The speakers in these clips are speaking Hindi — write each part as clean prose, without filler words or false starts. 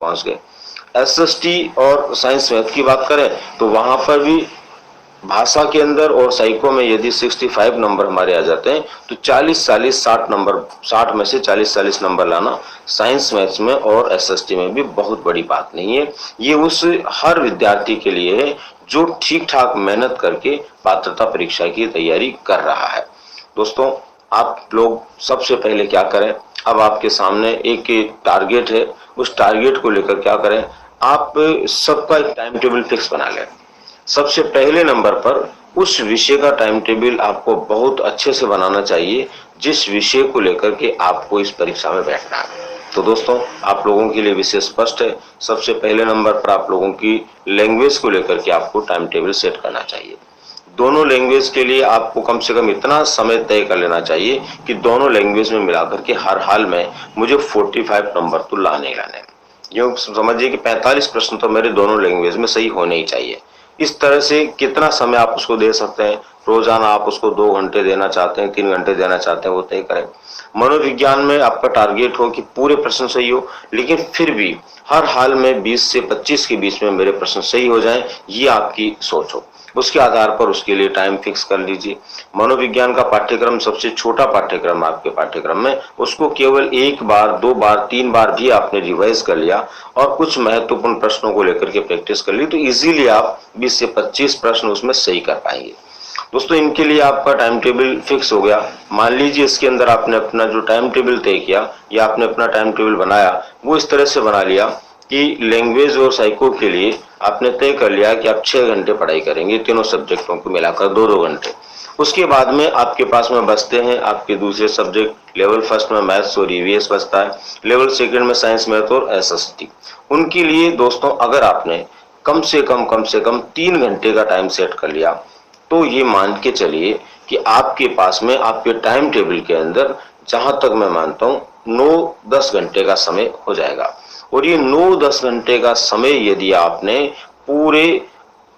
पहुंच गए। एसएसटी और साइंस मैथ की बात करें तो वहां पर भी भाषा के अंदर और साइको में यदि 65 नंबर हमारे आ जाते हैं तो 40-40 60 नंबर, 60 में से 40-40 नंबर लाना साइंस मैथ्स में और एसएसटी में भी बहुत बड़ी बात नहीं है। ये उस हर विद्यार्थी के लिए है जो ठीक ठाक मेहनत करके पात्रता परीक्षा की तैयारी कर रहा है। दोस्तों, आप लोग सबसे पहले क्या करें, अब आपके सामने एक टारगेट है, उस टारगेट को लेकर क्या करें, आप सबका एक टाइम टेबल फिक्स बना लें। सबसे पहले नंबर पर उस विषय का टाइम टेबल आपको बहुत अच्छे से बनाना चाहिए जिस विषय को लेकर के आपको इस परीक्षा में बैठना है। तो दोस्तों, आप लोगों के लिए विषय स्पष्ट है। सबसे पहले नंबर पर आप लोगों की लैंग्वेज को लेकर के आपको टाइम टेबल सेट करना चाहिए। दोनों लैंग्वेज के लिए आपको कम से कम इतना समय तय कर लेना चाहिए कि दोनों लैंग्वेज में मिलाकर के हर हाल में मुझे 45 नंबर तो लाने ही लाने। यूँ समझिए कि 45 प्रश्न तो मेरे दोनों लैंग्वेज में सही होने ही चाहिए। इस तरह से कितना समय आप उसको दे सकते हैं, रोजाना आप उसको 2 घंटे देना चाहते हैं, 3 घंटे देना चाहते हैं, वो तय करें। मनोविज्ञान में आपका टारगेट हो कि पूरे प्रश्न सही हो, लेकिन फिर भी हर हाल में 20 से 25 के बीच में मेरे प्रश्न सही हो जाएं, ये आपकी सोच हो। उसके आधार पर उसके लिए टाइम फिक्स कर लीजिए। मनोविज्ञान का पाठ्यक्रम सबसे छोटा पाठ्यक्रम आपके पाठ्यक्रम में, उसको केवल 1 बार, 2 बार, 3 बार भी आपने रिवाइज कर लिया और कुछ महत्वपूर्ण प्रश्नों को लेकर के प्रैक्टिस कर ली तो इजीली आप 20 से 25 प्रश्न उसमें सही कर पाएंगे। दोस्तों, इनके लिए आपका टाइम टेबल फिक्स हो गया। मान लीजिए इसके अंदर आपने अपना जो टाइम टेबल तय किया या आपने अपना टाइम टेबल बनाया वो इस तरह से बना लिया कि लैंग्वेज और साइको के लिए आपने तय कर लिया कि आप 6 घंटे पढ़ाई करेंगे, तीनों सब्जेक्टों को मिलाकर 2-2 घंटे। उसके बाद में आपके पास में बचते हैं आपके दूसरे सब्जेक्ट। लेवल फर्स्ट में मैथ्स और ईवीएस बचता है, लेवल सेकंड में साइंस मैथ और एसएसटी। उनके लिए दोस्तों अगर आपने कम से कम 3 घंटे का टाइम सेट कर लिया तो ये मान के चलिए कि आपके पास में आपके टाइम टेबल के अंदर जहां तक मैं मानता हूं 9-10 घंटे का समय हो जाएगा। और ये 9-10 घंटे का समय यदि आपने पूरे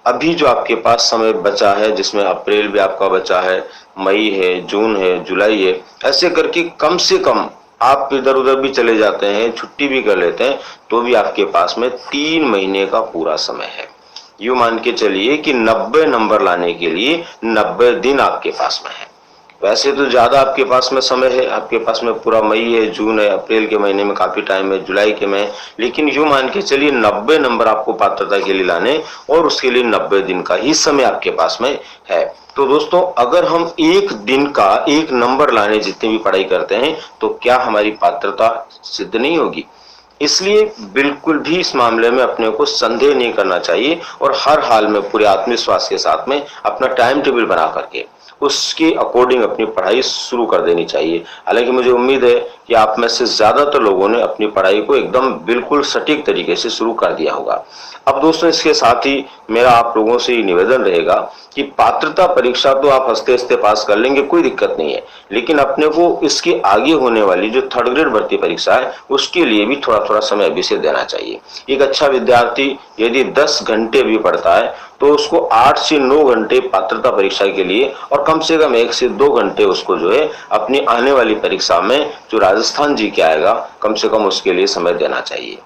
अभी जो आपके पास समय बचा है, जिसमें अप्रैल भी आपका बचा है, मई है, जून है, जुलाई है, ऐसे करके कम से कम आप इधर उधर भी चले जाते हैं, छुट्टी भी कर लेते हैं तो भी आपके पास में 3 महीने का पूरा समय है। यूं मान के चलिए कि 90 नंबर लाने के लिए 90 दिन आपके पास में है। वैसे तो ज्यादा आपके पास में समय है, आपके पास में पूरा मई है, जून है, अप्रैल के महीने में काफी टाइम है, जुलाई के में, लेकिन यूं मान के चलिए 90 नंबर आपको पात्रता के लिए लाने और उसके लिए 90 दिन का ही समय आपके पास में है। तो दोस्तों, अगर हम एक दिन का 1 नंबर लाने जितनी भी पढ़ाई करते हैं तो क्या हमारी पात्रता सिद्ध नहीं होगी? इसलिए बिल्कुल भी इस मामले में अपने को संदेह नहीं करना चाहिए और हर हाल में पूरे आत्मविश्वास के साथ में अपना टाइम टेबल बना करके उसके अकॉर्डिंग अपनी पढ़ाई शुरू कर देनी चाहिए। हालांकि मुझे उम्मीद है कि आप में से ज्यादातर लोगों ने अपनी पढ़ाई को एकदम बिल्कुल सटीक तरीके से शुरू कर दिया होगा। अब दोस्तों, इसके साथ ही मेरा आप लोगों से ये निवेदन रहेगा कि पात्रता परीक्षा तो आप हंसते हंसते पास कर लेंगे, कोई दिक्कत नहीं है, लेकिन अपने को इसके आगे होने वाली जो 3rd ग्रेड भर्ती परीक्षा है उसके लिए भी थोड़ा थोड़ा समय अभी से देना चाहिए। एक अच्छा विद्यार्थी यदि 10 घंटे भी पढ़ता है तो उसको 8 से 9 घंटे पात्रता परीक्षा के लिए और कम से कम 1 से 2 घंटे उसको जो है अपनी आने वाली परीक्षा में जो राजस्थान जीके आएगा कम से कम उसके लिए समय देना चाहिए।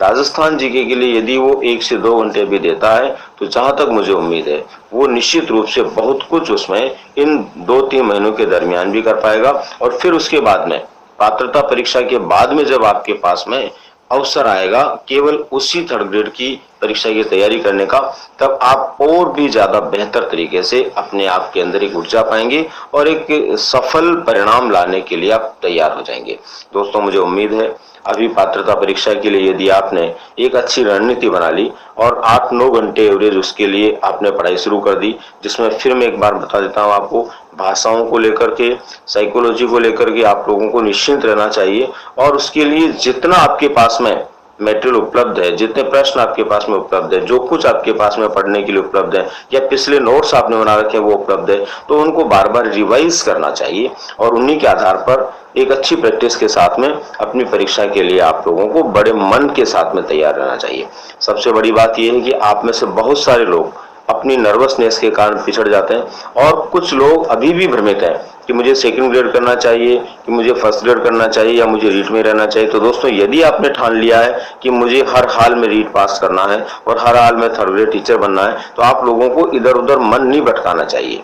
राजस्थान जीके के लिए यदि वो 1 से 2 घंटे भी देता है तो जहां तक मुझे उम्मीद है वो निश्चित रूप से बहुत कुछ उसमें इन 2-3 महीनों के दरमियान भी कर पाएगा। और फिर उसके बाद में पात्रता परीक्षा के बाद में जब आपके पास में अवसर आएगा केवल उसी 3rd ग्रेड की परीक्षा की तैयारी करने का, तब आप और भी ज्यादा बेहतर तरीके से अपने आप के अंदर एक ऊर्जा पाएंगे और एक सफल परिणाम लाने के लिए आप तैयार हो जाएंगे। दोस्तों, मुझे उम्मीद है अभी पात्रता परीक्षा के लिए यदि आपने एक अच्छी रणनीति बना ली और 8-9 घंटे एवरेज उसके लिए आपने पढ़ाई शुरू कर दी, जिसमें फिर मैं एक बार बता देता हूँ आपको, भाषाओं को लेकर के, साइकोलॉजी को लेकर के आप लोगों को निश्चिंत रहना चाहिए और उसके लिए जितना आपके पास में मटेरियल उपलब्ध है, जितने प्रश्न आपके पास में उपलब्ध है, जो कुछ आपके पास में पढ़ने के लिए उपलब्ध है या पिछले नोट्स आपने बना रखे हैं वो उपलब्ध है, तो उनको बार बार रिवाइज करना चाहिए और उन्हीं के आधार पर एक अच्छी प्रैक्टिस के साथ में अपनी परीक्षा के लिए आप लोगों को बड़े मन के साथ में तैयार रहना चाहिए। सबसे बड़ी बात यह है कि आप में से बहुत सारे लोग अपनी नर्वसनेस के कारण पिछड़ जाते हैं और कुछ लोग अभी भी भ्रमित हैं कि मुझे सेकंड ग्रेड करना चाहिए, कि मुझे फर्स्ट ग्रेड करना चाहिए, या मुझे रीट में रहना चाहिए। तो दोस्तों, यदि आपने ठान लिया है कि मुझे हर हाल में रीट पास करना है और हर हाल में थर्ड ग्रेड टीचर बनना है, तो आप लोगों को इधर उधर मन नहीं भटकाना चाहिए।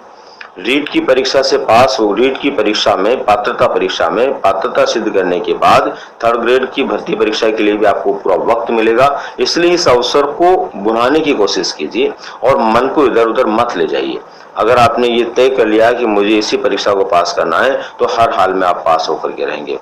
रीट की परीक्षा से पास हो, रीट की परीक्षा में पात्रता सिद्ध करने के बाद थर्ड ग्रेड की भर्ती परीक्षा के लिए भी आपको पूरा वक्त मिलेगा। इसलिए इस अवसर को बुलाने की कोशिश कीजिए और मन को इधर उधर मत ले जाइए। अगर आपने ये तय कर लिया कि मुझे इसी परीक्षा को पास करना है, तो हर हाल में आप पास होकर के रहेंगे।